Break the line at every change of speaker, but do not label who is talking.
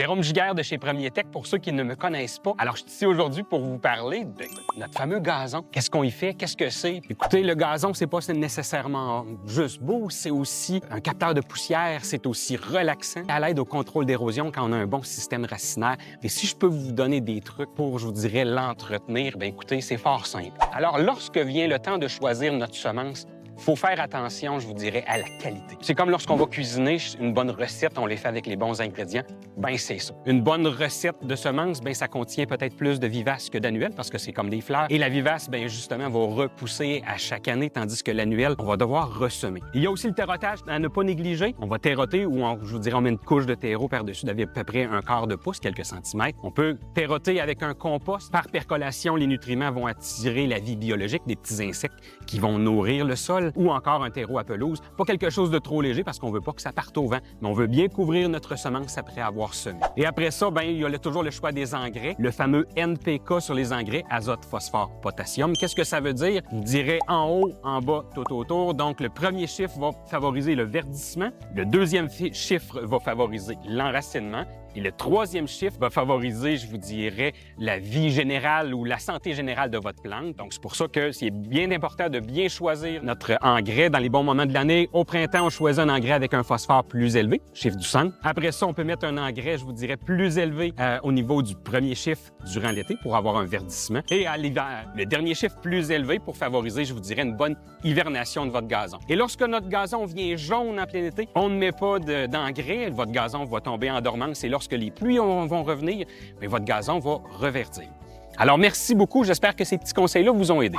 Jérôme Giguère de chez Premier Tech, pour ceux qui ne me connaissent pas. Alors, je suis ici aujourd'hui pour vous parler de notre fameux gazon. Qu'est-ce qu'on y fait? Qu'est-ce que c'est? Écoutez, le gazon, c'est pas nécessairement juste beau, c'est aussi un capteur de poussière, c'est aussi relaxant, à l'aide au contrôle d'érosion quand on a un bon système racinaire. Et si je peux vous donner des trucs pour, je vous dirais, l'entretenir, bien écoutez, c'est fort simple. Alors, lorsque vient le temps de choisir notre semence, il faut faire attention, je vous dirais, à la qualité. C'est comme lorsqu'on va cuisiner une bonne recette, on les fait avec les bons ingrédients. Ben c'est ça. Une bonne recette de semences, ben ça contient peut-être plus de vivaces que d'annuelles parce que c'est comme des fleurs. Et la vivace, ben justement, va repousser à chaque année, tandis que l'annuelle, on va devoir ressemer. Il y a aussi le terrotage à ne pas négliger. On va terroter ou je vous dirais, on met une couche de terreau par-dessus d'à peu près un quart de pouce, quelques centimètres. On peut terroter avec un compost. Par percolation, les nutriments vont attirer la vie biologique des petits insectes qui vont nourrir le sol. Ou encore un terreau à pelouse. Pas quelque chose de trop léger parce qu'on ne veut pas que ça parte au vent, mais on veut bien couvrir notre semence après avoir semé. Et après ça, ben, il y a toujours le choix des engrais, le fameux NPK sur les engrais, azote, phosphore, potassium. Qu'est-ce que ça veut dire? Je dirais en haut, en bas, tout autour. Donc, le premier chiffre va favoriser le verdissement, le deuxième chiffre va favoriser l'enracinement, et le troisième chiffre va favoriser, je vous dirais, la vie générale ou la santé générale de votre plante. Donc, c'est pour ça que c'est bien important de bien choisir notre engrais dans les bons moments de l'année. Au printemps, on choisit un engrais avec un phosphore plus élevé, chiffre du centre. Après ça, on peut mettre un engrais, je vous dirais, plus élevé au niveau du premier chiffre durant l'été pour avoir un verdissement. Et à l'hiver, le dernier chiffre plus élevé pour favoriser, je vous dirais, une bonne hivernation de votre gazon. Et lorsque notre gazon vient jaune en plein été, on ne met pas d'engrais. Votre gazon va tomber en dormance. Et lorsque les pluies vont revenir, bien, votre gazon va reverdir. Alors, merci beaucoup. J'espère que ces petits conseils-là vous ont aidé.